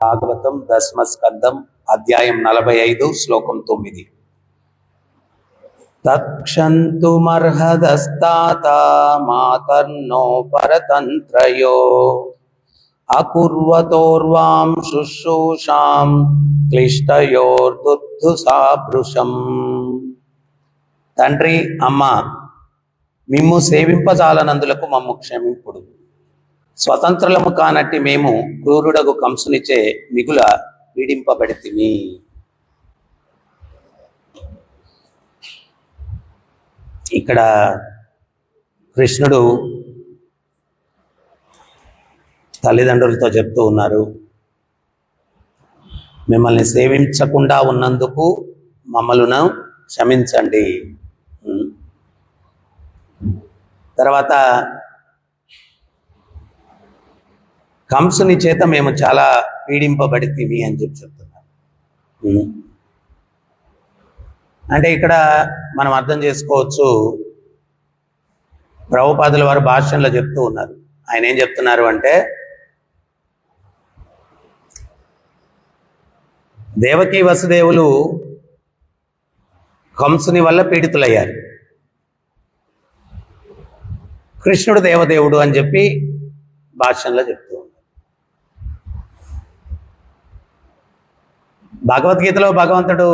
భాగవతం దశమస్కందం అధ్యాయం 45 శ్లోకం 9. తక్షంతుమర్హదస్తాత మాతర్నో పరతంత్రయో అకుర్వతోర్వాం శుశ్రూషాం క్లిష్టయోర్దుద్ధు సాభృశం. తండ్రి అమ్మ మిమ్ము సేవింపజాలనందులకు మమ్ము క్షమింపుడు. స్వతంత్రులము కానట్టి మేము క్రూరుడగు కంసునిచే మిగుల పీడింపబడితిమి. ఇక్కడ కృష్ణుడు తల్లిదండ్రులతో చెప్తూ ఉన్నారు, మిమ్మల్ని సేవించకుండా ఉన్నందుకు మమ్మలను క్షమించండి. తర్వాత కంసుని చేత మేము చాలా పీడింపబడితివి అని చెప్తున్నారు. అంటే ఇక్కడ మనం అర్థం చేసుకోవచ్చు, ప్రభుపాదుల వారు భాష్యంలో చెప్తూ ఉన్నారు. ఆయన ఏం చెప్తున్నారు అంటే, దేవకీ వసుదేవులు కంసుని వల్ల పీడితులయ్యారు. కృష్ణుడు దేవదేవుడు అని చెప్పి భాష్యంలో చెప్తూ ఉన్నారు. భగవద్గీతలో భగవంతుడు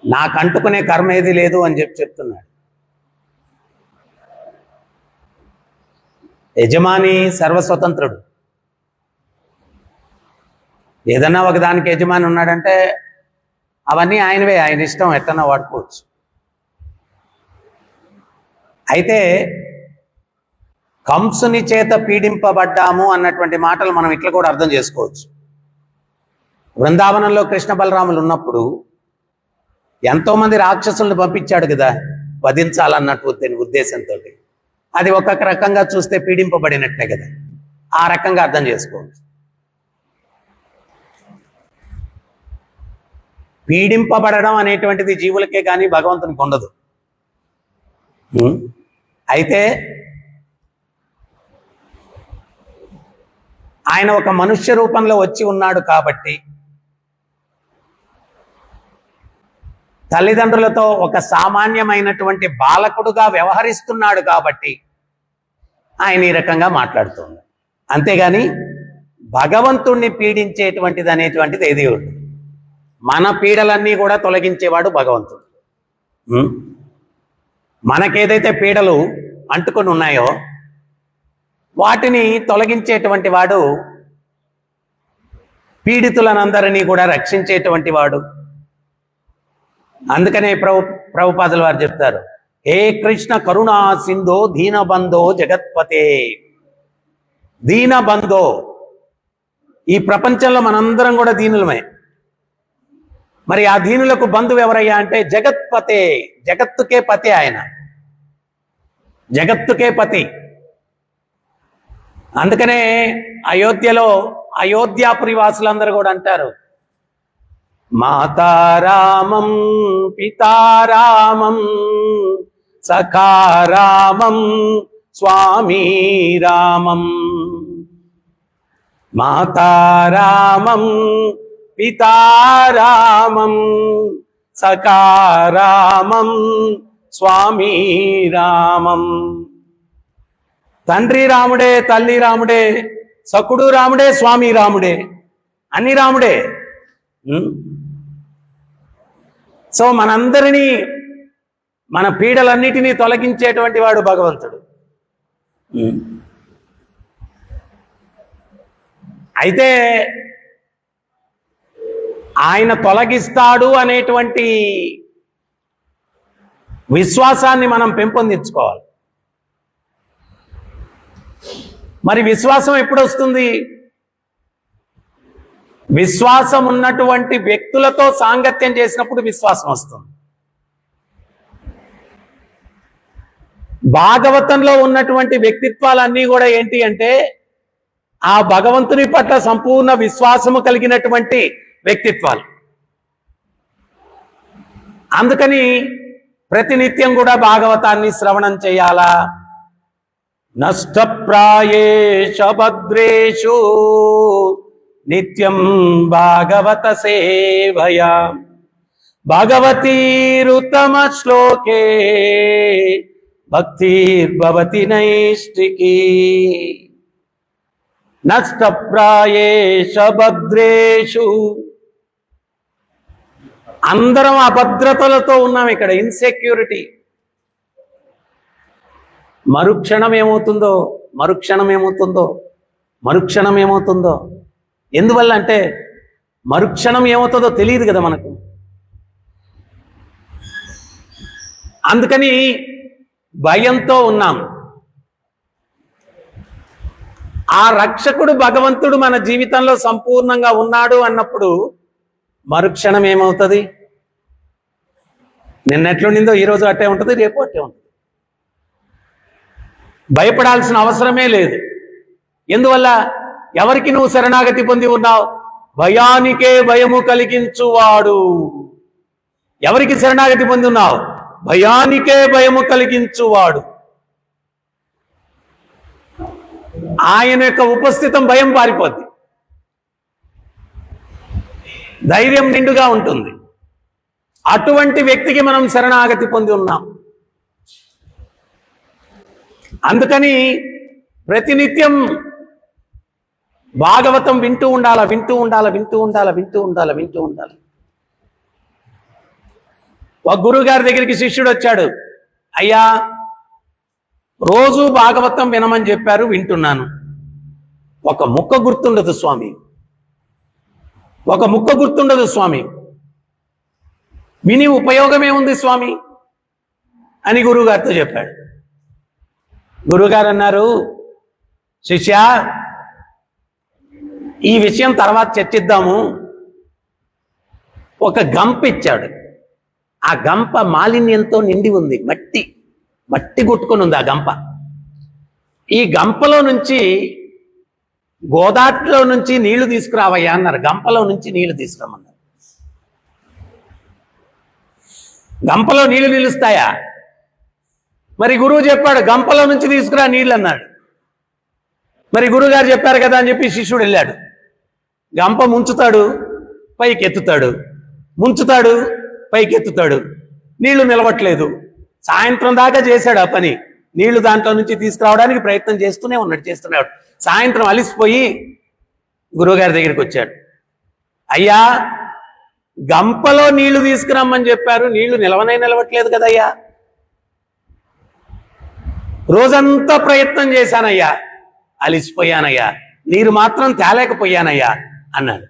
నాకు అంటుకునే కర్మ ఏది లేదు అని చెప్తున్నాడు. యజమాని సర్వస్వతంత్రుడు. ఏదన్నా ఒకదానికి యజమాని ఉన్నాడంటే అవన్నీ ఆయనవే, ఆయన ఇష్టం, ఎట్టన్నా వాడుకోవచ్చు. అయితే కంసుని చేత పీడింపబడ్డాము అన్నటువంటి మాటలు మనం ఇట్లా కూడా అర్థం చేసుకోవచ్చు. బృందావనంలో కృష్ణ బలరాములు ఉన్నప్పుడు ఎంతోమంది రాక్షసులను పంపించాడు కదా, వధించాలన్నట్టు ఉద్దేశంతో. అది ఒక్కొక్క రకంగా చూస్తే పీడింపబడినట్టే కదా, ఆ రకంగా అర్థం చేసుకోవచ్చు. పీడింపబడడం అనేటువంటిది జీవులకే కానీ భగవంతునికి ఉండదు. అయితే ఆయన ఒక మనుష్య రూపంలో వచ్చి ఉన్నాడు కాబట్టి, తల్లిదండ్రులతో ఒక సామాన్యమైనటువంటి బాలకుడుగా వ్యవహరిస్తున్నాడు కాబట్టి ఆయన ఈ రకంగా మాట్లాడుతున్నాడు. అంతేగాని భగవంతుణ్ణి పీడించేటువంటిది అనేటువంటిది ఏది ఉండదు. మన పీడలన్నీ కూడా తొలగించేవాడు భగవంతుడు. మనకేదైతే పీడలు అంటుకొని ఉన్నాయో వాటిని తొలగించేటువంటి వాడు, పీడితులనందరినీ కూడా రక్షించేటువంటి వాడు. అందుకనే ప్రభుపాదుల వారు చెప్తారు, హే కృష్ణ కరుణా సింధో దీనబంధో జగత్పతే. దీనబంధో, ఈ ప్రపంచంలో మనందరం కూడా దీనులమే. మరి ఆ దీనులకు బంధువు ఎవరయ్యా అంటే జగత్పతే, జగత్తుకే పతి ఆయన, జగత్తుకే పతి. అందుకనే అయోధ్యలో అయోధ్యాపురి వాసులందరూ కూడా అంటారు, మాతారామం పితారామం సఖారామం స్వామి రామం. మాతారామం పితారామం సఖారామం స్వామి రామం. తండ్రి రాముడే, తల్లి రాముడే, సకుడు రాముడే, స్వామి రాముడే, అన్ని రాముడే. సో మనందరినీ, మన పీడలన్నిటినీ తొలగించేటువంటి వాడు భగవంతుడు. అయితే ఆయన తొలగిస్తాడు అనేటువంటి విశ్వాసాన్ని మనం పెంపొందించుకోవాలి. మరి విశ్వాసం ఎప్పుడు వస్తుంది? విశ్వాసం ఉన్నటువంటి వ్యక్తులతో సాంగత్యం చేసినప్పుడు విశ్వాసం వస్తుంది. భాగవతంలో ఉన్నటువంటి వ్యక్తిత్వాలన్నీ కూడా ఏంటి అంటే ఆ భగవంతుని పట్ల సంపూర్ణ విశ్వాసము కలిగినటువంటి వ్యక్తిత్వాలు. అందుకని ప్రతినిత్యం కూడా భాగవతాన్ని శ్రవణం చేయాలా, నష్టప్రాయేష భద్రేషు నిత్యం భాగవత సేవయా భగవతీరుత్తమ శ్లోకే భక్తిర్భవతి నైష్టికీ. నష్టప్రాయేష భద్రేషు. అందరం అభద్రతలతో ఉన్నాం ఇక్కడ, ఇన్సెక్యూరిటీ. మరుక్షణం ఏమవుతుందో మరుక్షణం ఏమవుతుందో మరుక్షణం ఏమవుతుందో. ఎందువల్ల అంటే మరుక్షణం ఏమవుతుందో తెలియదు కదా మనకు. అందుకని భయంతో ఉన్నాం. ఆ రక్షకుడు భగవంతుడు మన జీవితంలో సంపూర్ణంగా ఉన్నాడు అన్నప్పుడు మరుక్షణం ఏమవుతుంది? నిన్నెట్లుండిందో ఈరోజు అట్టే ఉంటుంది, రేపు అట్టే ఉంటుంది. భయపడాల్సిన అవసరమే లేదు. ఎందువల్ల? ఎవరికి నువ్వు శరణాగతి పొంది ఉన్నావు? భయానికే భయము కలిగించువాడు. ఎవరికి శరణాగతి పొంది ఉన్నావు? భయానికే భయము కలిగించువాడు. ఆయన యొక్క ఉపస్థితం భయం పారిపోద్ది, ధైర్యం నిండుగా ఉంటుంది. అటువంటి వ్యక్తికి మనం శరణాగతి పొంది ఉన్నాం. అందుకని ప్రతినిత్యం భాగవతం వింటూ ఉండాలి, వింటూ ఉండాలి, వింటూ ఉండాలి, వింటూ ఉండాలి, వింటూ ఉండాలి. ఒక గురువు గారి దగ్గరికి శిష్యుడు వచ్చాడు. అయ్యా, రోజు భాగవతం వినమని చెప్పారు, వింటున్నాను. ఒక ముక్క గుర్తుండదు స్వామి, ఒక ముక్క గుర్తుండదు స్వామి. విని ఉపయోగం ఏముంది స్వామి అని గురువుగారితో చెప్పాడు. గురువుగారు అన్నారు, శిష్య, ఈ విషయం తర్వాత చర్చిద్దాము. ఒక గంప ఇచ్చాడు. ఆ గంప మాలిన్యంతో నిండి ఉంది, మట్టి కొట్టుకొని ఉంది ఆ గంప. ఈ గంపలో నుంచి, గోదాట్లో నుంచి నీళ్లు తీసుకురావయ్యా అన్నారు. గంపలో నుంచి నీళ్లు తీసుకురామన్నారు. గంపలో నీళ్లు నిలుస్తాయా? మరి గురువు చెప్పాడు గంపలో నుంచి తీసుకురా నీళ్ళు అన్నాడు. మరి గురువుగారు చెప్పారు కదా అని చెప్పి శిష్యుడు వెళ్ళాడు. గంప ముంచుతాడు, పైకి ఎత్తుతాడు, ముంచుతాడు, పైకి ఎత్తుతాడు, నీళ్లు నిలవట్లేదు. సాయంత్రం దాకా చేశాడు ఆ పని. నీళ్లు దాంట్లో నుంచి తీసుకురావడానికి ప్రయత్నం చేస్తున్నాడు. సాయంత్రం అలిసిపోయి గురువుగారి దగ్గరికి వచ్చాడు. అయ్యా, గంపలో నీళ్లు తీసుకురమ్మని చెప్పారు, నీళ్లు నిలవట్లేదు కదయ్యా. రోజంతా ప్రయత్నం చేశానయ్యా, అలిసిపోయానయ్యా, నీరు మాత్రం తేలేకపోయానయ్యా అన్నాడు.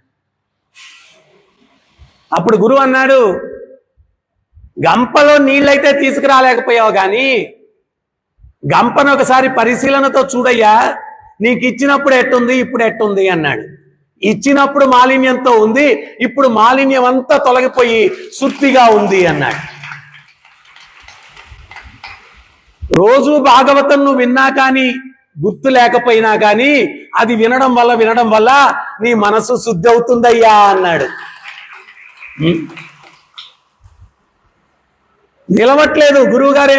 అప్పుడు గురువు అన్నాడు, గంపలో నీళ్ళైతే తీసుకురాలేకపోయావు కానీ గంపను ఒకసారి పరిశీలనతో చూడయ్యా, నీకు ఇచ్చినప్పుడు ఎట్టుంది, ఇప్పుడు ఎట్టుంది అన్నాడు. ఇచ్చినప్పుడు మాలిన్యంతో ఉంది, ఇప్పుడు మాలిన్యం అంతా తొలగిపోయి శుద్ధిగా ఉంది అన్నాడు. రోజు భాగవతం నువ్వు విన్నా కానీ, గుర్తు లేకపోయినా కానీ, అది వినడం వల్ల నీ మనసు శుద్ధి అవుతుందయ్యా అన్నాడు. నిలవట్లేదు, గురువుగారే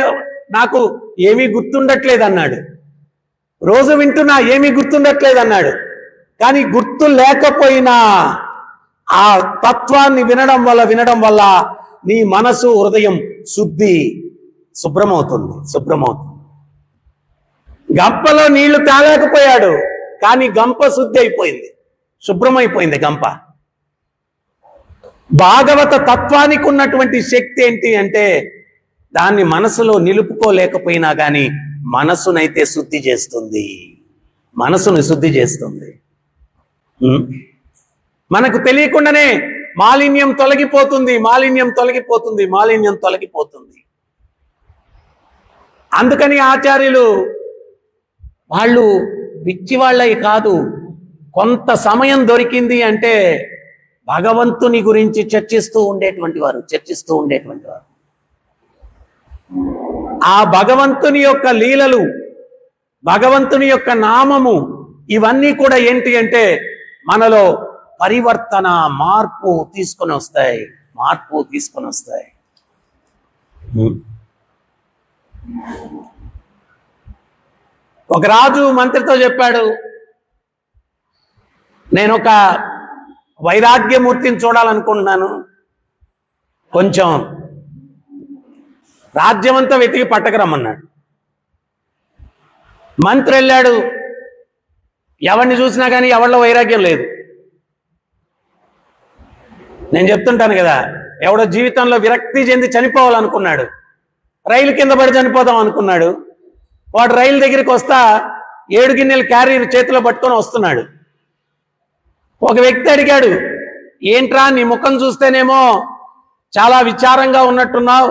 నాకు ఏమీ గుర్తుండట్లేదు అన్నాడు. రోజు వింటున్నా, ఏమీ గుర్తుండట్లేదు అన్నాడు. కానీ గుర్తు లేకపోయినా ఆ తత్వాన్ని వినడం వల్ల నీ మనసు, హృదయం శుభ్రమవుతుంది. గంపలో నీళ్లు తాగలేకపోయాడు, కానీ గంప శుద్ధి అయిపోయింది, శుభ్రమైపోయింది గంప. భాగవత తత్వానికి ఉన్నటువంటి శక్తి ఏంటి అంటే, దాన్ని మనసులో నిలుపుకోలేకపోయినా కానీ మనసునైతే శుద్ధి చేస్తుంది, మనసును శుద్ధి చేస్తుంది. మనకు తెలియకుండానే మాలిన్యం తొలగిపోతుంది. అందుకని ఆచార్యులు వాళ్ళు పిచ్చి వాళ్ళే కాదు, కొంత సమయం దొరికింది అంటే భగవంతుని గురించి చర్చిస్తూ ఉండేటువంటి వారు. ఆ భగవంతుని యొక్క లీలలు, భగవంతుని యొక్క నామము, ఇవన్నీ కూడా ఏంటి అంటే మనలో పరివర్తన, మార్పు తీసుకొని వస్తాయి. ఒక రాజు మంత్రితో చెప్పాడు, నేను ఒక వైరాగ్యమూర్తిని చూడాలనుకుంటున్నాను, కొంచెం రాజ్యమంతా వెతికి పట్టకరమ్మన్నాడు. మంత్రి వెళ్ళాడు, ఎవరిని చూసినా కానీ ఎవరిలో వైరాగ్యం లేదు. నేను చెప్తుంటాను కదా, ఎవడో జీవితంలో విరక్తి చెంది చనిపోవాలనుకున్నాడు, రైలు కింద పడి చనిపోదాం అనుకున్నాడు. వాడు రైలు దగ్గరికి వస్తా 7 గిన్నెలు క్యారీర్ చేతిలో పట్టుకొని వస్తున్నాడు. ఒక వ్యక్తి అడిగాడు, ఏంట్రా నీ ముఖం చూస్తేనేమో చాలా విచారంగా ఉన్నట్టున్నావు,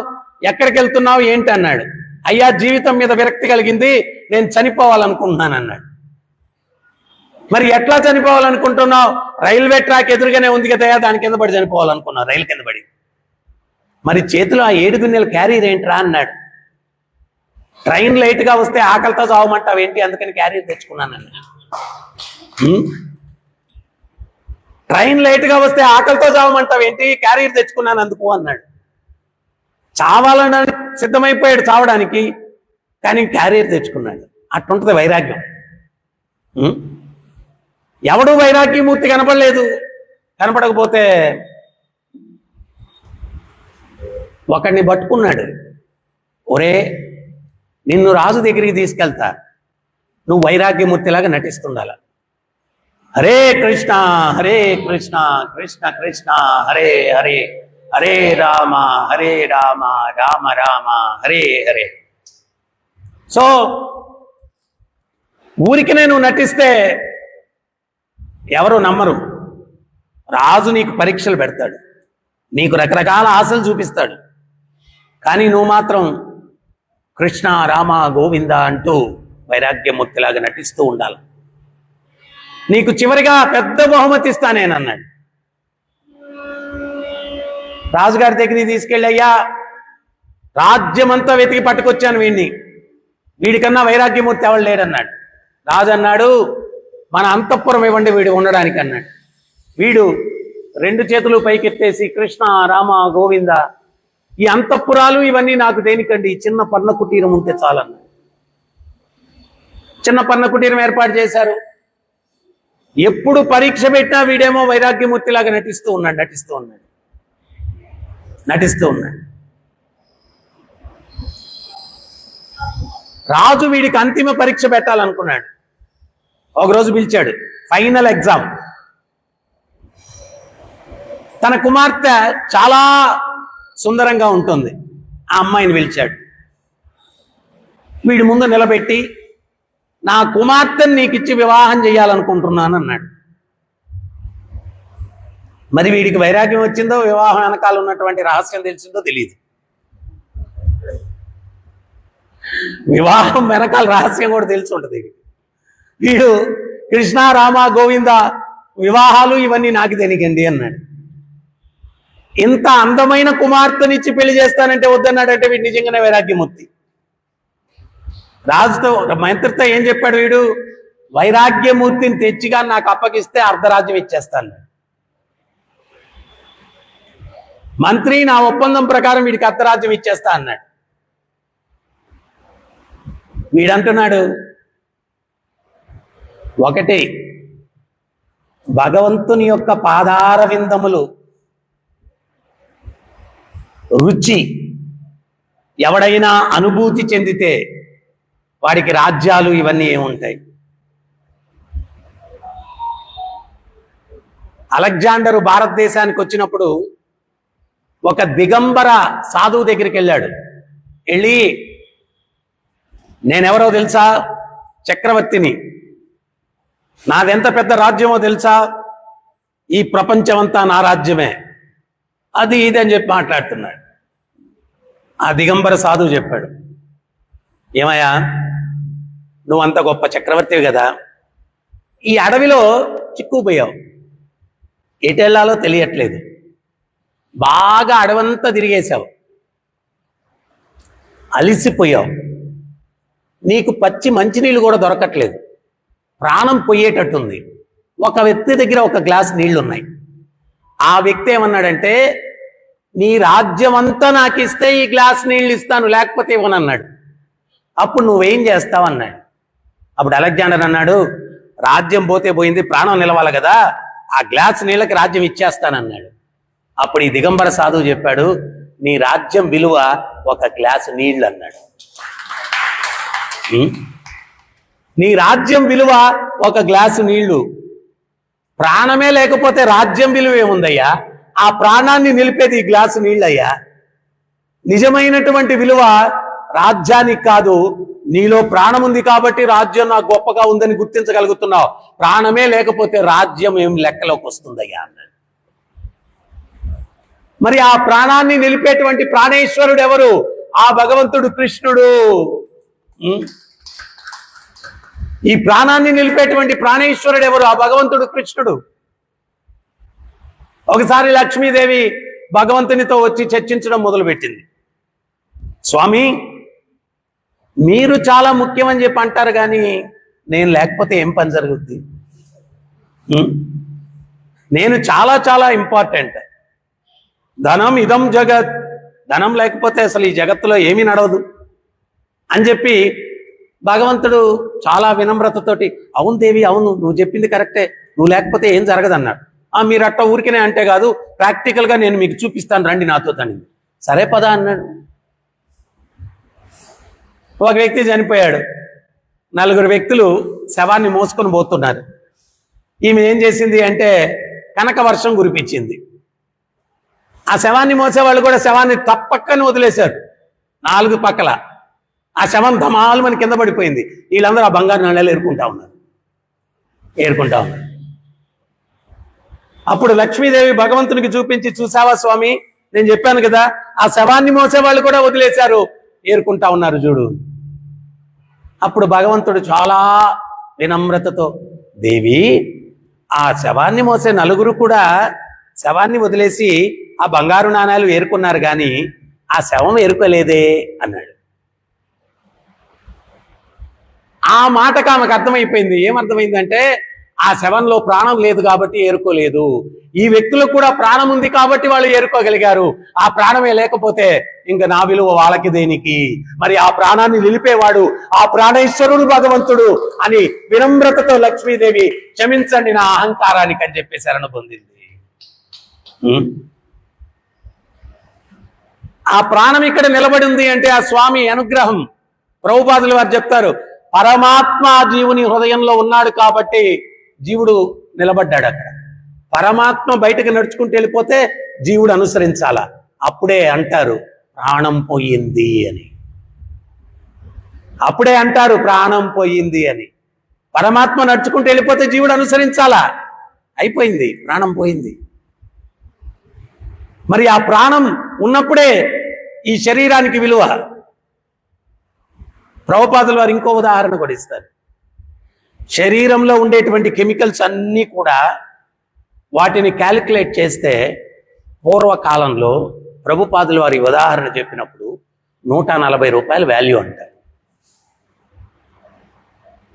ఎక్కడికి వెళ్తున్నావు ఏంటి అన్నాడు. అయ్యా, జీవితం మీద విరక్తి కలిగింది, నేను చనిపోవాలనుకుంటున్నాను అన్నాడు. మరి ఎట్లా చనిపోవాలనుకుంటున్నావు? రైల్వే ట్రాక్ ఎదురుగానే ఉంది కదయా, దాని కింద పడి చనిపోవాలనుకున్నావు, రైలు కింద పడి. మరి చేతిలో ఆ 7 గిన్నెల క్యారీర్ ఏంట్రా అన్నాడు. ట్రైన్ లేట్గా వస్తే ఆకలితో చావమంటావు ఏంటి, అందుకని క్యారీర్ తెచ్చుకున్నాను అన్నాడు. ట్రైన్ లేట్గా వస్తే ఆకలితో చావమంటావు ఏంటి, క్యారీర్ తెచ్చుకున్నాను అందుకు అన్నాడు. చావాలని సిద్ధమైపోయాడు చావడానికి, కానీ క్యారియర్ తెచ్చుకున్నాడు. అట్టుంటుంది వైరాగ్యం. ఎవడు వైరాగ్యమూర్తి కనపడలేదు. కనపడకపోతే ఒకడిని పట్టుకున్నాడు, ఒరే నిన్ను రాజు దగ్గరికి తీసుకెళ్తా, నువ్వు వైరాగ్యమూర్తిలాగా నటిస్తుండాల. హరే కృష్ణ హరే కృష్ణ కృష్ణ కృష్ణ హరే హరే, హరే రామ రామ రామ హరే హరే. సో ఊరికి నేను నటిస్తే ఎవరు నమ్మరు. రాజు నీకు పరీక్షలు పెడతాడు, నీకు రకరకాల ఆశలు చూపిస్తాడు, కానీ నువ్వు మాత్రం కృష్ణ రామ గోవింద అంటూ వైరాగ్యమూర్తిలాగా నటిస్తూ ఉండాలి. నీకు చివరిగా పెద్ద బహుమతి ఇస్తానేనన్నాడు. రాజుగారి దగ్గరికి తీసుకెళ్ళి, అయ్యా రాజ్యమంతా వెతికి పట్టుకొచ్చాను వీడిని, వీడికన్నా వైరాగ్యమూర్తి ఎవడు లేడన్నాడు. రాజు అన్నాడు, మన అంతఃపురం ఇవ్వండి వీడు ఉండడానికి అన్నాడు. వీడు 2 చేతులు పైకెత్తేసి కృష్ణ రామ గోవింద, ఈ అంతఃపురాలు ఇవన్నీ నాకు దేనికండి, చిన్న పర్ణ కుటీరం ఉంటే చాలన్నాడు. చిన్న పర్ణ కుటీరం ఏర్పాటు చేశారు. ఎప్పుడు పరీక్ష పెట్టినా వీడేమో వైరాగ్యమూర్తిలాగా నటిస్తూ ఉన్నాడు. రాజు వీడికి అంతిమ పరీక్ష పెట్టాలనుకున్నాడు. ఒకరోజు పిలిచాడు, ఫైనల్ ఎగ్జామ్. తన కుమార్తె చాలా సుందరంగా ఉంటుంది, ఆ అమ్మాయిని పిలిచాడు. వీడి ముందు నిలబెట్టి, నా కుమార్తెని నీకు ఇచ్చి వివాహం చేయాలనుకుంటున్నాను అన్నాడు. మరి వీడికి వైరాగ్యం వచ్చిందో, వివాహం వెనకాల ఉన్నటువంటి రహస్యం తెలిసిందో తెలియదు. వివాహం వెనకాల రహస్యం కూడా తెలిసి ఉంటుంది. వీడు కృష్ణ రామ గోవింద, వివాహాలు ఇవన్నీ నాకు తెలియకండి అన్నాడు. ఇంత అందమైన కుమార్తెనిచ్చి పెళ్లి చేస్తానంటే వద్దన్నాడంటే వీడు నిజంగానే వైరాగ్యమూర్తి. రాజుతో మంత్రితో ఏం చెప్పాడు వీడు, వైరాగ్యమూర్తిని తెచ్చిగా నాకు అప్పగిస్తే అర్ధరాజ్యం ఇచ్చేస్తాను. మంత్రి నా ఒప్పందం ప్రకారం వీడికి అర్ధరాజ్యం ఇచ్చేస్తా అన్నాడు. వీడంటున్నాడు, ఒకటి భగవంతుని యొక్క పాదార విందములు రుచి ఎవడైనా అనుభూతి చెందితే వాడికి రాజ్యాలు ఇవన్నీ ఏముంటాయి. అలెగ్జాండరు భారతదేశానికి వచ్చినప్పుడు ఒక దిగంబర సాధువు దగ్గరికి వెళ్ళాడు. వెళ్ళి, నేనెవరో తెలుసా, చక్రవర్తిని, నాదెంత పెద్ద రాజ్యమో తెలుసా, ఈ ప్రపంచమంతా నా రాజ్యమే, అది ఇది అని చెప్పి మాట్లాడుతున్నాడు. ఆ దిగంబర సాధువు చెప్పాడు, ఏమయ్యా నువ్వు అంత గొప్ప చక్రవర్తివి కదా, ఈ అడవిలో చిక్కుపోయావు, ఎటు వెళ్ళాలో తెలియట్లేదు, బాగా అడవంతా తిరిగేశావు, అలిసిపోయావు, నీకు పచ్చి మంచినీళ్ళు కూడా దొరకట్లేదు, ప్రాణం పోయేటట్టుంది. ఒక వ్యక్తి దగ్గర ఒక గ్లాస్ నీళ్లు ఉన్నాయి. ఆ వ్యక్తి ఏమన్నాడంటే, నీ రాజ్యం అంతా నాకు ఇస్తే ఈ గ్లాస్ నీళ్ళు ఇస్తాను, లేకపోతే ఇవ్వనన్నాడు. అప్పుడు నువ్వేం చేస్తావు అన్నాడు. అప్పుడు అలెగ్జాండర్ అన్నాడు, రాజ్యం పోతే పోయింది, ప్రాణం నిలవాలి కదా, ఆ గ్లాస్ నీళ్ళకి రాజ్యం ఇచ్చేస్తానన్నాడు. అప్పుడు ఈ దిగంబర సాధువు చెప్పాడు, నీ రాజ్యం విలువ ఒక గ్లాసు నీళ్లు అన్నాడు. నీ రాజ్యం విలువ ఒక గ్లాసు నీళ్లు. ప్రాణమే లేకపోతే రాజ్యం విలువ ఏముందయ్యా? ఆ ప్రాణాన్ని నిలిపేది ఈ గ్లాసు నీళ్ళయ్యా. నిజమైనటువంటి విలువ రాజ్యానికి కాదు, నీలో ప్రాణం ఉంది కాబట్టి రాజ్యం నాకు గొప్పగా ఉందని గుర్తించగలుగుతున్నావు. ప్రాణమే లేకపోతే రాజ్యం ఏం లెక్కలోకి వస్తుందయ్యా అన్నాడు. మరి ఆ ప్రాణాన్ని నిలిపేటువంటి ప్రాణేశ్వరుడు ఎవరు? ఆ భగవంతుడు కృష్ణుడు. ఈ ప్రాణాన్ని నిలిపేటువంటి ప్రాణేశ్వరుడు ఎవరు? ఆ భగవంతుడు కృష్ణుడు. ఒకసారి లక్ష్మీదేవి భగవంతునితో వచ్చి చర్చించడం మొదలుపెట్టింది. స్వామి, మీరు చాలా ముఖ్యమని చెప్పి అంటారు, కానీ నేను లేకపోతే ఏం పని జరుగుద్ది? నేను చాలా చాలా ఇంపార్టెంట్. ధనం ఇదం జగత్, ధనం లేకపోతే అసలు ఈ జగత్తులో ఏమీ నడవదు అని చెప్పి భగవంతుడు చాలా వినమ్రతతోటి, అవును దేవి, అవును, నువ్వు చెప్పింది కరెక్టే, నువ్వు లేకపోతే ఏం జరగదు అన్నాడు. మీరు అట్ట ఊరికనే అంటే కాదు, ప్రాక్టికల్గా నేను మీకు చూపిస్తాను, రండి నాతో తనింది. సరే పదా అన్నాడు. ఒక వ్యక్తి చనిపోయాడు, 4 వ్యక్తులు శవాన్ని మోసుకొని పోతున్నారు. ఈమె ఏం చేసింది అంటే కనక వర్షం కురిపించింది. ఆ శవాన్ని మోసేవాళ్ళు కూడా శవాన్ని తప్పక్కని వదిలేశారు 4 పక్కల. ఆ శవం ధమాలు మన కింద పడిపోయింది. వీళ్ళందరూ ఆ బంగారు నాణ్యాలు ఏరుకుంటా ఉన్నారు. అప్పుడు లక్ష్మీదేవి భగవంతునికి చూపించి, చూసావా స్వామి, నేను చెప్పాను కదా, ఆ శవాన్ని మోసేవాళ్ళు కూడా వదిలేశారు, ఏరుకుంటా ఉన్నారు చూడు. అప్పుడు భగవంతుడు చాలా వినమ్రతతో, దేవి, ఆ శవాన్ని మోసే 4 కూడా శవాన్ని వదిలేసి ఆ బంగారు నాణాలు ఏరుకున్నారు, కానీ ఆ శవం ఏరుకోలేదే అన్నాడు. ఆ మాటకు ఆమెకు అర్థమైపోయింది. ఏమర్థమైందంటే, ఆ శవంలో ప్రాణం లేదు కాబట్టి ఏరుకోలేదు. ఈ వ్యక్తులకు కూడా ప్రాణం ఉంది కాబట్టి వాళ్ళు ఏరుకోగలిగారు. ఆ ప్రాణమే లేకపోతే ఇంకా నా విలువ వాళ్ళకి దేనికి? మరి ఆ ప్రాణాన్ని నిలిపేవాడు ఆ ప్రాణేశ్వరుడు భగవంతుడు అని వినమ్రతతో లక్ష్మీదేవి, క్షమించండి నా అహంకారానికి అని చెప్పి శరణ పొందింది. ఆ ప్రాణం ఇక్కడ నిలబడి ఉంది అంటే ఆ స్వామి అనుగ్రహం. ప్రభుపాదులు వారు చెప్తారు, పరమాత్మ జీవుని హృదయంలో ఉన్నాడు కాబట్టి జీవుడు నిలబడ్డాడు అక్కడ. పరమాత్మ బయటకు నడుచుకుంటూ వెళ్ళిపోతే జీవుడు అనుసరించాలా. అప్పుడే అంటారు ప్రాణం పోయింది అని. అప్పుడే అంటారు ప్రాణం పోయింది అని. పరమాత్మ నడుచుకుంటూ వెళ్ళిపోతే జీవుడు అనుసరించాలా. అయిపోయింది, ప్రాణం పోయింది. మరి ఆ ప్రాణం ఉన్నప్పుడే ఈ శరీరానికి విలువ. ప్రభుపాదులు వారు ఇంకో ఉదాహరణ కూడా ఇస్తారు. శరీరంలో ఉండేటువంటి కెమికల్స్ అన్నీ కూడా వాటిని క్యాలిక్యులేట్ చేస్తే పూర్వకాలంలో ప్రభుపాదులు వారి ఉదాహరణ చెప్పినప్పుడు 140 రూపాయల వాల్యూ అంటారు.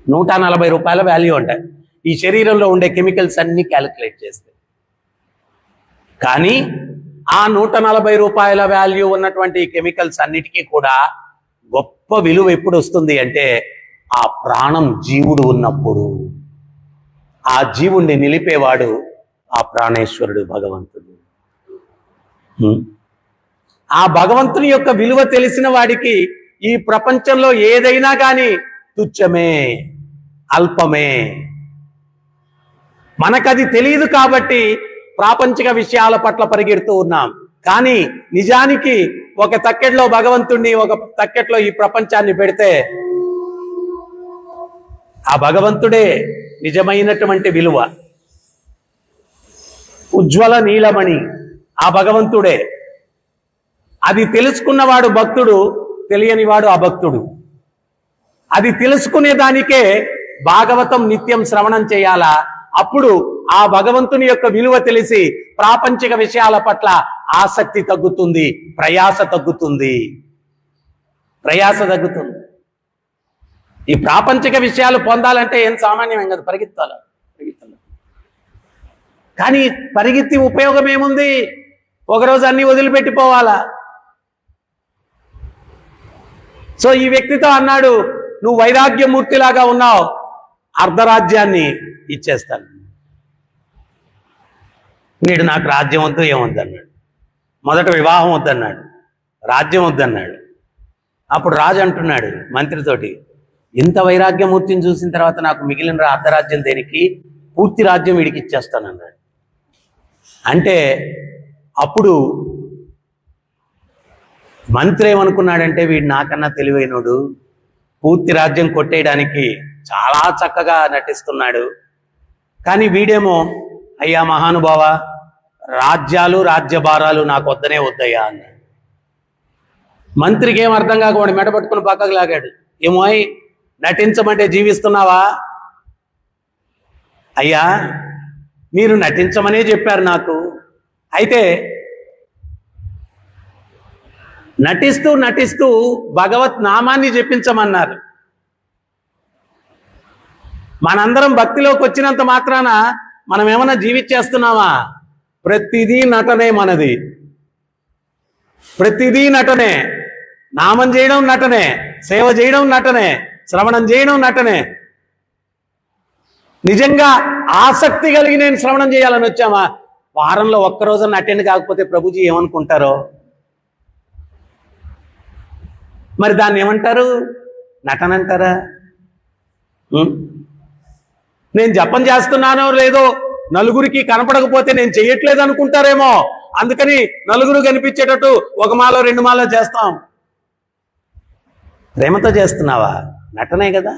140 రూపాయల వాల్యూ అంటారు ఈ శరీరంలో ఉండే కెమికల్స్ అన్ని క్యాలిక్యులేట్ చేస్తే. కానీ ఆ 140 రూపాయల వాల్యూ ఉన్నటువంటి కెమికల్స్ అన్నిటికీ కూడా గొప్ప విలువ ఎప్పుడు వస్తుంది అంటే ఆ ప్రాణం జీవుడు ఉన్నప్పుడు. ఆ జీవుణ్ణి నిలిపేవాడు ఆ ప్రాణేశ్వరుడు భగవంతుడు. ఆ భగవంతుని యొక్క విలువ తెలిసిన వాడికి ఈ ప్రపంచంలో ఏదైనా కానీ తుచ్చమే, అల్పమే. మనకది తెలియదు కాబట్టి ప్రాపంచిక విషయాల పట్ల పరిగెడుతూ ఉన్నాం. కానీ నిజానికి ఒక తక్కెట్లో భగవంతుణ్ణి, ఒక తక్కెట్లో ఈ ప్రపంచాన్ని పెడితే ఆ భగవంతుడే నిజమైనటువంటి విలువ. ఉజ్వల నీలమణి ఆ భగవంతుడే. అది తెలుసుకున్నవాడు భక్తుడు, తెలియనివాడు అభక్తుడు. అది తెలుసుకునే దానికే భాగవతం నిత్యం శ్రవణం చేయాలా. అప్పుడు ఆ భగవంతుని యొక్క విలువ తెలిసి ప్రాపంచిక విషయాల పట్ల ఆసక్తి తగ్గుతుంది, ప్రయాస తగ్గుతుంది. ఈ ప్రాపంచిక విషయాలు పొందాలంటే ఏం సామాన్యమే కదా, పరిగెత్తాలి. కానీ పరిగెత్తి ఉపయోగం ఏముంది? ఒకరోజు అన్ని వదిలిపెట్టిపోవాలా. సో ఈ వ్యక్తితో అన్నాడు, నువ్వు వైరాగ్యమూర్తిలాగా ఉన్నావు, అర్ధరాజ్యాన్ని ఇచ్చేస్తాను. వీడు నాకు రాజ్యం వద్దు ఏమొద్దు అన్నాడు. మొదట వివాహం వద్దన్నాడు, రాజ్యం వద్దన్నాడు. అప్పుడు రాజు అంటున్నాడు మంత్రితోటి, ఇంత వైరాగ్యమూర్తిని చూసిన తర్వాత నాకు మిగిలిన అర్ధరాజ్యం దేనికి, పూర్తి రాజ్యం వీడికి ఇచ్చేస్తానన్నాడు. అంటే అప్పుడు మంత్రి ఏమనుకున్నాడంటే, వీడు నాకన్నా తెలివైనడు, పూర్తి రాజ్యం కొట్టేయడానికి చాలా చక్కగా నటిస్తున్నాడు. కానీ వీడేమో, అయ్యా మహానుభావ, రాజ్యాలు రాజ్యభారాలు నాకు వద్దనే వద్దయ్యా అన్నాడు. మంత్రికి ఏం అర్థం కాకుండా మెడపట్టుకుని పక్కకు లాగాడు. ఏమో నటించమంటే జీవిస్తున్నావా? అయ్యా మీరు నటించమనే చెప్పారు నాకు, అయితే నటిస్తూ నటిస్తూ భగవత్ నామాన్ని జపించమన్నారు. మనందరం భక్తిలోకి వచ్చినంత మాత్రాన మనం ఏమైనా జీవించేస్తున్నామా? ప్రతిదీ నటనే మనది, ప్రతిదీ నటనే. నామం చేయడం నటనే, సేవ చేయడం నటనే, శ్రవణం చేయడం నటనే. నిజంగా ఆసక్తి కలిగి నేను శ్రవణం చేయాలని వచ్చామా? వారంలో ఒక్కరోజు అటెండ్ కాకపోతే ప్రభుజీ ఏమనుకుంటారో? మరి దాన్ని ఏమంటారు? నటన అంటారా? నేను జపం చేస్తున్నానో లేదో నలుగురికి కనపడకపోతే నేను చెయ్యట్లేదు అనుకుంటారేమో, అందుకని నలుగురు కనిపించేటట్టు ఒక మాలో రెండు మాలో చేస్తాం. ప్రేమతో చేస్తున్నావా? నటనే కదా.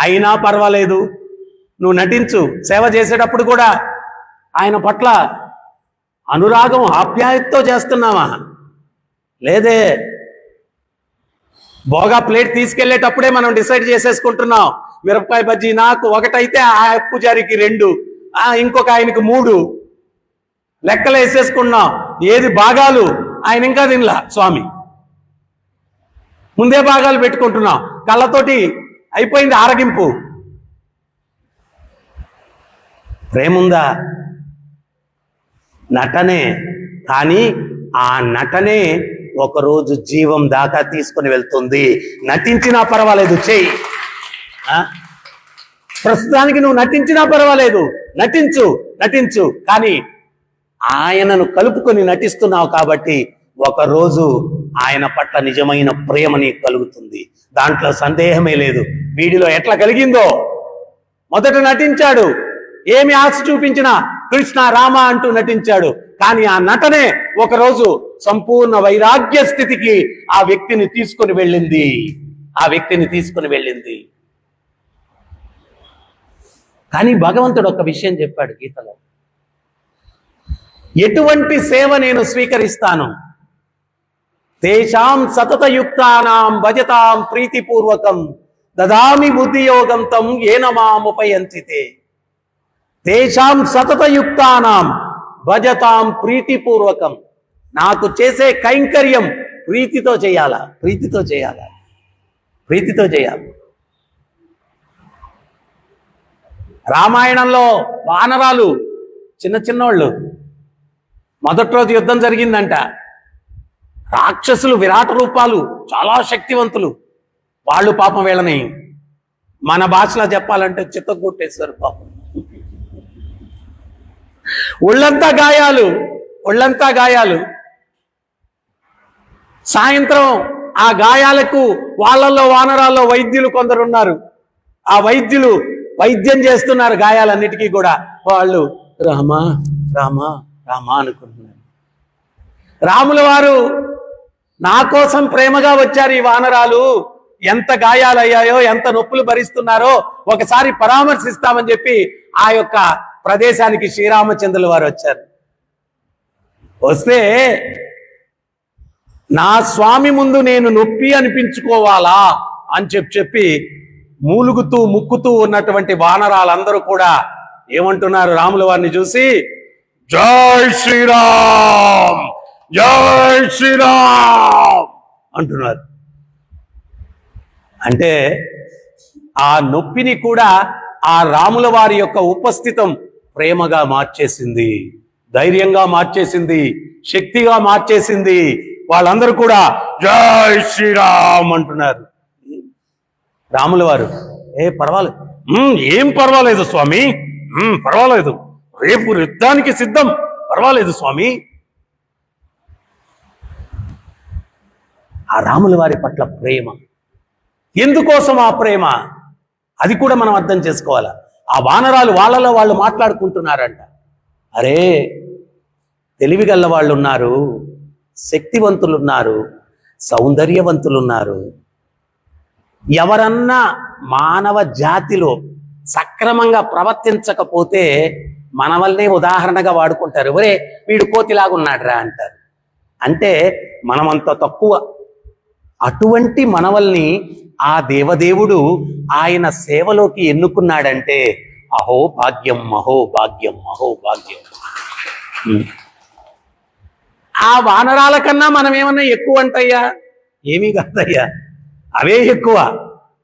అయినా పర్వాలేదు, నువ్వు నటించు. సేవ చేసేటప్పుడు కూడా ఆయన పట్ల అనురాగం ఆప్యాయతతో చేస్తున్నావా? లేదే, బోగా ప్లేట్ తీసుకెళ్లేటప్పుడే మనం డిసైడ్ చేసేసుకుంటున్నాం, మిరపకాయ బజ్జీ నాకు ఒకటైతే ఆ పూజారికి 2, ఇంకొక ఆయనకి 3 లెక్కలు వేసేసుకున్నాం. ఏది భాగాలు ఆయన ఇంకా తినలా స్వామి, ముందే భాగాలు పెట్టుకుంటున్నాం. కళ్ళతోటి అయిపోయింది ఆరగింపు. ప్రేముందా? నటనే. కానీ ఆ నటనే ఒకరోజు జీవం దాకా తీసుకుని వెళ్తుంది. నటించినా పర్వాలేదు, చెయ్యి. ప్రస్తుతానికి నువ్వు నటించినా పర్వాలేదు, నటించు నటించు. కానీ ఆయనను కలుపుకొని నటిస్తున్నావు కాబట్టి ఒకరోజు ఆయన పట్ల నిజమైన ప్రేమ నీకు కలుగుతుంది. దాంట్లో సందేహమే లేదు. వీడిలో ఎట్లా కలిగిందో, మొదట నటించాడు, ఏమి ఆశ చూపించినా కృష్ణ రామ అంటూ నటించాడు. కానీ ఆ నటనే ఒకరోజు సంపూర్ణ వైరాగ్య స్థితికి ఆ వ్యక్తిని తీసుకుని వెళ్ళింది, ఆ వ్యక్తిని తీసుకుని వెళ్ళింది. కానీ భగవంతుడు ఒక విషయం చెప్పాడు గీతలో, ఎటువంటి సేవ నేను స్వీకరిస్తాను, తేషాం సతతయుక్తానాం భజతాం ప్రీతిపూర్వకం దదామి బుద్ధియోగం తం ఏన మాముపయంతితే. తేషాం సతతయుక్తానాం భజతాం ప్రీతిపూర్వకం. నాకు చేసే కైంకర్యం ప్రీతితో చేయాలా, ప్రీతితో చేయాలా, ప్రీతితో చేయాలి. రామాయణంలో వానరాలు చిన్న చిన్నోళ్ళు, మొదటి రోజు యుద్ధం జరిగిందంట. రాక్షసులు విరాట రూపాలు, చాలా శక్తివంతులు. వాళ్ళు పాపం వీళ్ళని మన భాషలో చెప్పాలంటే చిత్తగొట్టేశారు పాపం. ఒళ్ళంతా గాయాలు, ఒళ్ళంతా గాయాలు. సాయంత్రం ఆ గాయాలకు వాళ్ళల్లో వానరాల్లో వైద్యులు కొందరు ఉన్నారు. ఆ వైద్యులు వైద్యం చేస్తున్నారు గాయాలన్నిటికీ కూడా. వాళ్ళు రామా రామా రామా అనుకుంటున్నారు. రాముల వారు నా కోసం ప్రేమగా వచ్చారు ఈ వానరాలు, ఎంత గాయాలయ్యాయో, ఎంత నొప్పులు భరిస్తున్నారో ఒకసారి పరామర్శిస్తామని చెప్పి ఆ యొక్క ప్రదేశానికి శ్రీరామచంద్రుల వారు వచ్చారు. వస్తే నా స్వామి ముందు నేను నొప్పి అనిపించుకోవాలా అని చెప్పి మూలుగుతూ ముక్కుతూ ఉన్నటువంటి వానరాలందరూ కూడా ఏమంటున్నారు రాముల వారిని చూసి, జై శ్రీరామ్ జై శ్రీరామ్ అంటున్నారు. అంటే ఆ నొప్పిని కూడా ఆ రాముల వారి యొక్క ఉపస్థితం ప్రేమగా మార్చేసింది, ధైర్యంగా మార్చేసింది, శక్తిగా మార్చేసింది. వాళ్ళందరూ కూడా జై శ్రీరామ్ అంటున్నారు. రాముల వారు పర్వాలేదు, ఏం పర్వాలేదు స్వామి, పర్వాలేదు, రేపు యుద్ధానికి సిద్ధం, పర్వాలేదు స్వామి. ఆ రాముల వారి పట్ల ప్రేమ, ఎందుకోసం ఆ ప్రేమ, అది కూడా మనం అర్థం చేసుకోవాలా. ఆ వానరాలు వాళ్ళలో వాళ్ళు మాట్లాడుకుంటున్నారంట, అరే తెలివిగల్ల వాళ్ళు ఉన్నారు, శక్తివంతులు ఉన్నారు, సౌందర్యవంతులు ఉన్నారు, ఎవరన్నా మానవ జాతిలో సక్రమంగా ప్రవర్తించకపోతే మన వల్లనే ఉదాహరణగా వాడుకుంటారు, ఒరే వీడు కోతిలాగా ఉన్నాడురా అంటారు. అంటే మనమంత తక్కువ. అటువంటి మనవల్ని ఆ దేవదేవుడు ఆయన సేవలోకి ఎన్నుకున్నాడంటే అహో భాగ్యం, అహో భాగ్యం, అహో భాగ్యం. ఆ వానరాల కన్నా మనం ఏమన్నా ఎక్కువ అంటయ్యా? ఏమీ కాదయ్యా, అవే ఎక్కువ.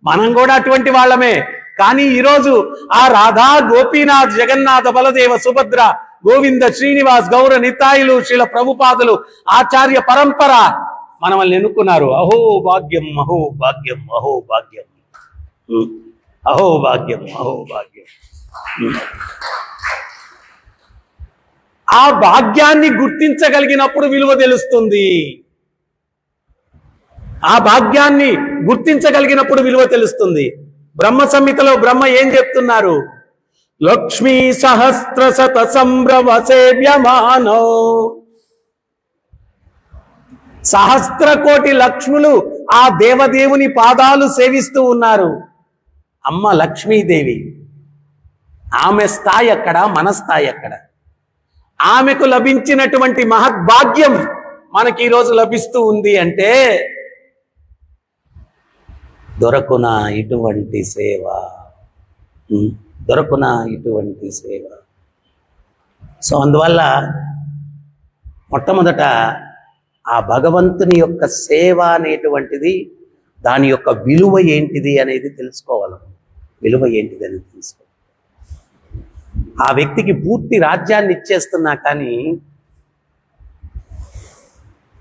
మనం కూడా అటువంటి వాళ్ళమే. కానీ ఈరోజు ఆ రాధా, గోపీనాథ్, జగన్నాథ, బలదేవ, సుభద్ర, గోవింద, శ్రీనివాస్, గౌర నితాయిలు, శిల ప్రభుపాదులు, ఆచార్య పరంపర మనల్ని ఎన్నుకున్నారు. అహో భాగ్యం, అహో భాగ్యం, అహో భాగ్యం, అహో భాగ్యం, అహో భాగ్యం. ఆ భాగ్యాన్ని గుర్తించగలిగినప్పుడు విలువ తెలుస్తుంది. ఆ భాగ్యాన్ని గుర్తించగలిగినప్పుడు విలువ తెలుస్తుంది. బ్రహ్మ సంహితలో బ్రహ్మ ఏం చెప్తున్నారు? లక్ష్మీ సహస్ర శత సంభ్రమ సేవ్యమానో, సహస్ర కోటి లక్ష్ములు ఆ దేవదేవుని పాదాలు సేవిస్తూ ఉన్నారు. అమ్మ లక్ష్మీదేవి, ఆమె స్థాయి ఎక్కడ, మన స్థాయి ఎక్కడ? ఆమెకు లభించినటువంటి మహద్భాగ్యం మనకి ఈరోజు లభిస్తూ ఉంది అంటే దొరకునా ఇటువంటి సేవ, దొరకునా ఇటువంటి సేవ. సో అందువల్ల మొట్టమొదట ఆ భగవంతుని యొక్క సేవ అనేటువంటిది, దాని యొక్క విలువ ఏంటిది అనేది తెలుసుకోవాలి. విలువ ఏంటిది అనేది తెలుసుకోవాలి. ఆ వ్యక్తికి పూర్తి రాజ్యాన్ని ఇచ్చేస్తున్నా కానీ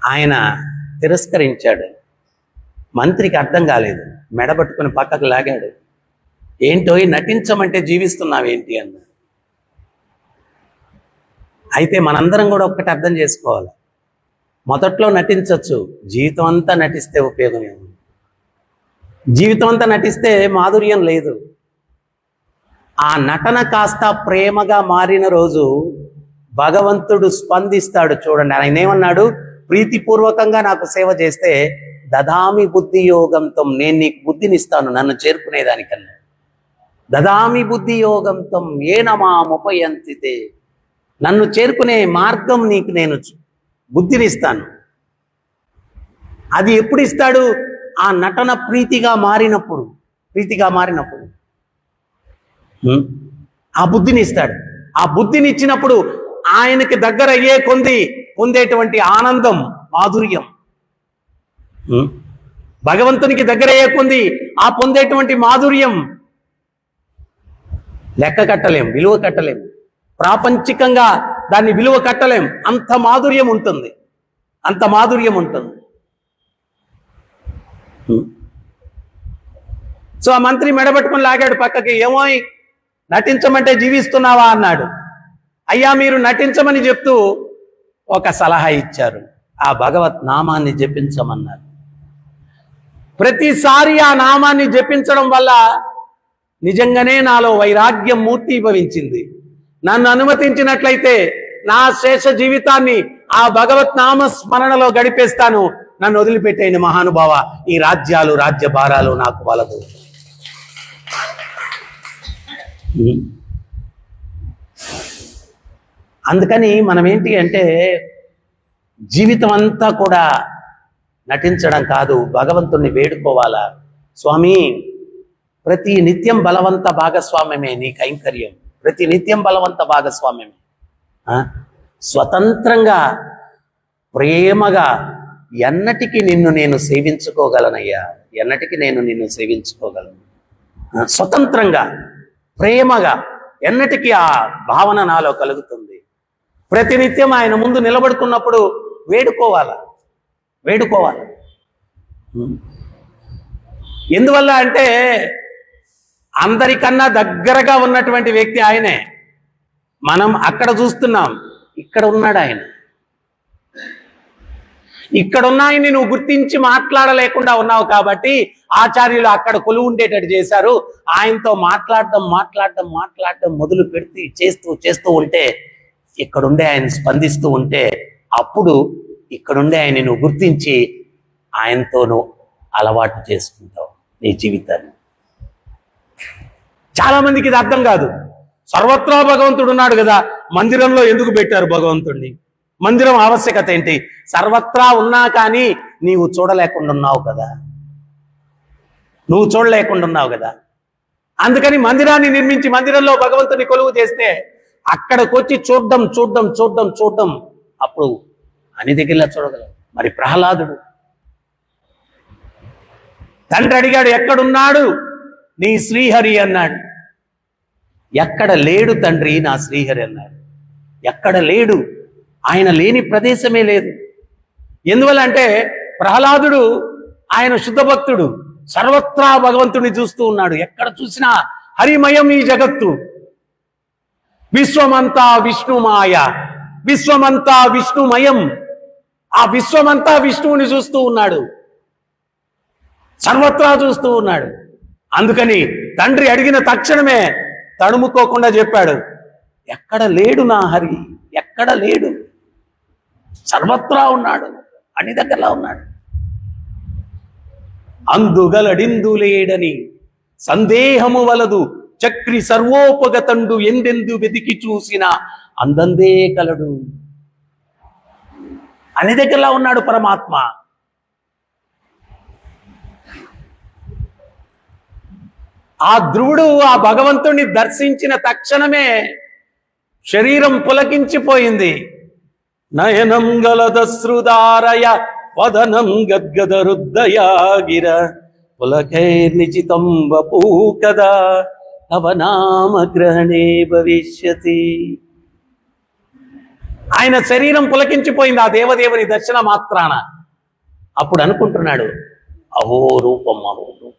ఆయన తిరస్కరించాడు. మంత్రికి అర్థం కాలేదు, మెడబట్టుకుని పక్కకు లాగాడు. ఏంటో నటించమంటే జీవిస్తున్నావేంటి అన్నాడు. అయితే మనందరం కూడా ఒక్కటి అర్థం చేసుకోవాలి, మొదట్లో నటించవచ్చు, జీవితం అంతా నటిస్తే ఉపయోగం ఏమి? జీవితం అంతా నటిస్తే మాధుర్యం లేదు. ఆ నటన కాస్త ప్రేమగా మారిన రోజు భగవంతుడు స్పందిస్తాడు. చూడండి, ఆయన ఏమన్నాడు? ప్రీతిపూర్వకంగా నాకు సేవ చేస్తే దదామి బుద్ధి యోగంతో, నేను నీకు బుద్ధినిస్తాను నన్ను చేరుకునేదానికన్నా. దదామి బుద్ధి యోగంతో ఏనమాముపయంతితే, నన్ను చేరుకునే మార్గం నీకు నేను బుద్ధినిస్తాను. అది ఎప్పుడు ఇస్తాడు? ఆ నటన ప్రీతిగా మారినప్పుడు. ప్రీతిగా మారినప్పుడు ఆ బుద్ధిని ఇస్తాడు. ఆ బుద్ధిని ఇచ్చినప్పుడు ఆయనకి దగ్గర అయ్యే కొంది పొందేటువంటి ఆనందం, మాధుర్యం, భగవంతునికి దగ్గర అయ్యే కొంది ఆ పొందేటువంటి మాధుర్యం లెక్క కట్టలేం, విలువ కట్టలేం. ప్రాపంచికంగా దాన్ని విలువ కట్టలేం. అంత మాధుర్యం ఉంటుంది, అంత మాధుర్యం ఉంటుంది. సో ఆ మంత్రి మెడబెట్టుకుని లాగాడు పక్కకి. ఏమో నటించమంటే జీవిస్తున్నావా అన్నాడు. అయ్యా మీరు నటించమని చెప్తూ ఒక సలహా ఇచ్చారు, ఆ భగవత్ నామాన్ని జపించమన్నారు. ప్రతిసారి ఆ నామాన్ని జపించడం వల్ల నిజంగానే నాలో వైరాగ్యం మూర్తీభవించింది. నన్ను అనుమతించినట్లయితే నా శేష జీవితాన్ని ఆ భగవత్ నామ స్మరణలో గడిపేస్తాను, నన్ను వదిలిపెట్టేయండి మహానుభావ, ఈ రాజ్యాలు రాజ్యభారాలు నాకు వలదు. అందుకని మనం ఏంటి అంటే జీవితం అంతా కూడా నటించడం కాదు, భగవంతుణ్ణి వేడుకోవాలా. స్వామి ప్రతి నిత్యం బలవంత భాగస్వామ్యమే నీ కైంకర్యం, ప్రతి నిత్యం బలవంత భాగస్వామ్యమే. స్వతంత్రంగా ప్రేమగా ఎన్నటికీ నిన్ను నేను సేవించుకోగలనయ్యా, ఎన్నటికీ నేను నిన్ను సేవించుకోగలను. స్వతంత్రంగా ప్రేమగా ఎన్నటికీ ఆ భావన నాలో కలుగుతుంది. ప్రతినిత్యం ఆయన ముందు నిలబడుతున్నప్పుడు వేడుకోవాలా, వేడుకోవాలి. ఎందువల్ల అంటే అందరికన్నా దగ్గరగా ఉన్నటువంటి వ్యక్తి ఆయనే. మనం అక్కడ చూస్తున్నాం, ఇక్కడ ఉన్నాడు ఆయన. ఇక్కడున్న ఆయన్ని నువ్వు గుర్తించి మాట్లాడలేకుండా ఉన్నావు కాబట్టి ఆచార్యులు అక్కడ కొలువు ఉండేటట్టు చేశారు. ఆయనతో మాట్లాడడం మొదలు పెడితే చేస్తూ ఉంటే ఇక్కడుండే ఆయన స్పందిస్తూ ఉంటే అప్పుడు ఇక్కడుండే ఆయన్ని నువ్వు గుర్తించి ఆయనతో నువ్వు అలవాటు చేసుకుంటావు నీ జీవితాన్ని. చాలా మందికి ఇది అర్థం కాదు. సర్వత్రా భగవంతుడు ఉన్నాడు కదా, మందిరంలో ఎందుకు పెట్టారు భగవంతుడిని? మందిరం ఆవశ్యకత ఏంటి? సర్వత్రా ఉన్నా కానీ నీవు చూడలేకుండా ఉన్నావు కదా. అందుకని మందిరాన్ని నిర్మించి మందిరంలో భగవంతుని కొలువు చేస్తే అక్కడికి వచ్చి చూడడం అప్పుడు అన్ని దగ్గరలా చూడగలవు. మరి ప్రహ్లాదుడు తండ్రి అడిగాడు, ఎక్కడున్నాడు నీ శ్రీహరి అన్నాడు. ఎక్కడ లేడు తండ్రి నా శ్రీహరి అన్నాడు. ఎక్కడ లేడు, ఆయన లేని ప్రదేశమే లేదు. ఎందువల్ల అంటే ప్రహ్లాదుడు ఆయన శుద్ధ భక్తుడు, సర్వత్రా భగవంతుని చూస్తూ ఉన్నాడు. ఎక్కడ చూసినా హరిమయం ఈ జగత్తు, విశ్వమంతా విష్ణుమాయ, విశ్వమంతా విష్ణుమయం. ఆ విశ్వమంతా విష్ణువుని చూస్తూ ఉన్నాడు, సర్వత్రా చూస్తూ ఉన్నాడు. అందుకని తండ్రి అడిగిన తక్షణమే తడుముకోకుండా చెప్పాడు, ఎక్కడ లేడు నా హరి, ఎక్కడ లేడు, సర్వత్రా ఉన్నాడు, అన్ని దగ్గరలా ఉన్నాడు. అందుగలడిందు లేడని సందేహము వలదు, చక్రి సర్వోపగతండు ఎందెందు వెతికి చూసిన అందందే కలడు. అన్ని దగ్గరలా ఉన్నాడు పరమాత్మ. ఆ ధ్రువుడు ఆ భగవంతుణ్ణి దర్శించిన తక్షణమే శరీరం పులకించిపోయింది. నయనం గలదశ్రుదారయ వదనం గద్గద హృదయాగిర పులకైర్నిచితం వపూకదా తవ నామగ్రహణే భవిష్యతి. ఆయన శరీరం పులకించిపోయింది ఆ దేవదేవుని దర్శన మాత్రాన. అప్పుడు అనుకుంటున్నాడు, అహో రూపం, అహో రూపం,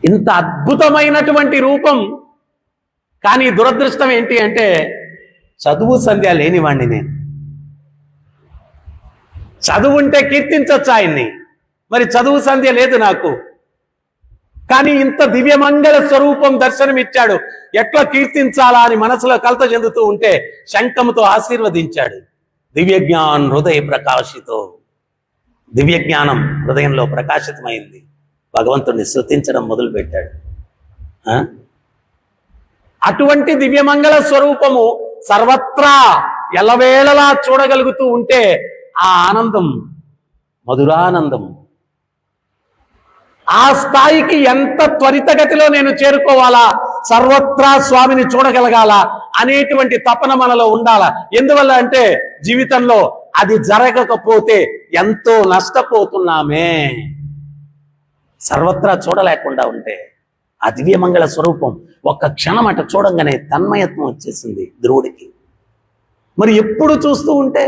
ఇంత అద్భుతమైనటువంటి రూపం. కానీ దురదృష్టం ఏంటి అంటే చదువు సంధ్య లేనివాణ్ణి నేను. చదువు ఉంటే కీర్తించవచ్చు ఆయన్ని, మరి చదువు సంధ్య లేదు నాకు. కానీ ఇంత దివ్యమంగళ స్వరూపం దర్శనమిచ్చాడు, ఎట్లా కీర్తించాలా అని మనసులో కలత చెందుతూ ఉంటే శంఖముతో ఆశీర్వదించాడు. దివ్య జ్ఞాన్ హృదయ ప్రకాశితో, దివ్య జ్ఞానం హృదయంలో ప్రకాశితమైంది. భగవంతుడిని స్తుతించడం మొదలుపెట్టాడు. అటువంటి దివ్యమంగళ స్వరూపము సర్వత్రా ఎల్లవేళలా చూడగలుగుతూ ఉంటే ఆ ఆనందం మధురానందం. ఆ స్థాయికి ఎంత త్వరితగతిలో నేను చేరుకోవాలా, సర్వత్రా స్వామిని చూడగలగాల అనేటువంటి తపన మనలో ఉండాల. ఎందువల్ల అంటే జీవితంలో అది జరగకపోతే ఎంతో నష్టపోతున్నామే. సర్వత్రా చూడలేకుండా ఉంటే ఆ దివ్యమంగళ స్వరూపం ఒక్క క్షణం అట చూడంగానే తన్మయత్వం వచ్చేసింది ధ్రువుడికి. మరి ఎప్పుడు చూస్తూ ఉంటే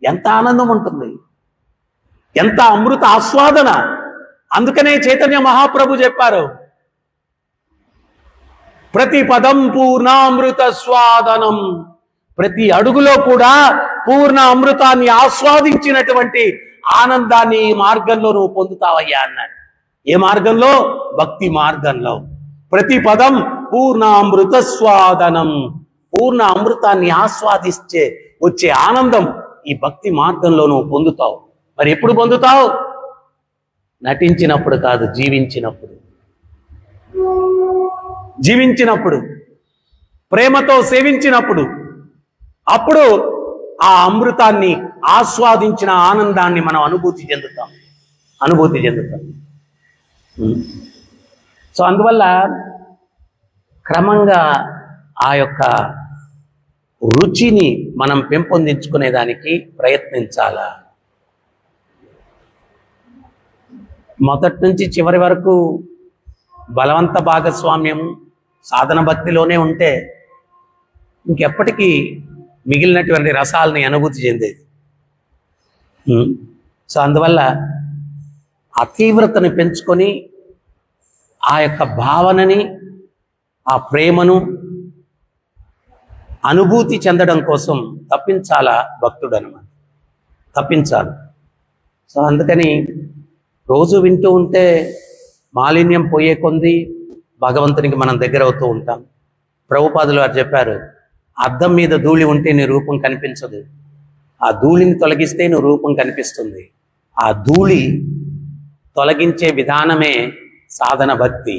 ఎంత ఆనందం ఉంటుంది, ఎంత అమృత ఆస్వాదన. అందుకనే చైతన్య మహాప్రభు చెప్పారు, ప్రతి పదం పూర్ణామృత స్వాదనం. ప్రతి అడుగులో కూడా పూర్ణ అమృతాన్ని ఆస్వాదించినటువంటి ఆనందాన్ని ఈ మార్గంలో నువ్వు పొందుతావయ్యా అన్నాడు. ఏ మార్గంలో? భక్తి మార్గంలో. ప్రతి పదం పూర్ణామృత స్వాదనం. పూర్ణ అమృతాన్ని ఆస్వాదిస్తే వచ్చే ఆనందం ఈ భక్తి మార్గంలో నువ్వు పొందుతావు. మరి ఎప్పుడు పొందుతావు? నటించినప్పుడు కాదు, జీవించినప్పుడు. జీవించినప్పుడు, ప్రేమతో సేవించినప్పుడు, అప్పుడు ఆ అమృతాన్ని ఆస్వాదించిన ఆనందాన్ని మనం అనుభూతి చెందుతాం. సో అందువల్ల క్రమంగా ఆ యొక్క రుచిని మనం పెంపొందించుకునేదానికి ప్రయత్నించాలా. మొదటి నుంచి చివరి వరకు బలవంత భాగస్వామ్యం సాధన భక్తిలోనే ఉంటే ఇంకెప్పటికీ మిగిలినటువంటి రసాలని అనుభూతి చెందేది. సో అందువల్ల ఆ తీవ్రతని పెంచుకొని ఆ యొక్క భావనని, ఆ ప్రేమను అనుభూతి చెందడం కోసం తప్పించాలా భక్తుడు అనమాట, తప్పించాలి. సో అందుకని రోజు వింటూ ఉంటే మాలిన్యం పోయే కొంది భగవంతునికి మనం దగ్గర అవుతూ ఉంటాం. ప్రభుపాదులు వారు చెప్పారు, అద్దం మీద ధూళి ఉంటే నీ రూపం కనిపించదు, ఆ ధూళిని తొలగిస్తే నీ రూపం కనిపిస్తుంది. ఆ ధూళి తొలగించే విధానమే సాధన భక్తి.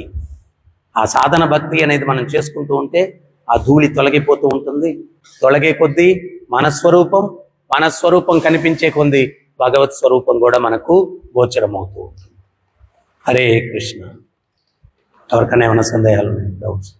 ఆ సాధన భక్తి అనేది మనం చేసుకుంటూ ఉంటే ఆ ధూళి తొలగిపోతూ ఉంటుంది. తొలగే కొద్దీ మన స్వరూపం కనిపించే కొద్దీ భగవత్ స్వరూపం కూడా మనకు గోచరమవుతూ ఉంటుంది. హరే కృష్ణ. ఎవరికైనా ఏమైనా సందేహాలు, డౌట్స్?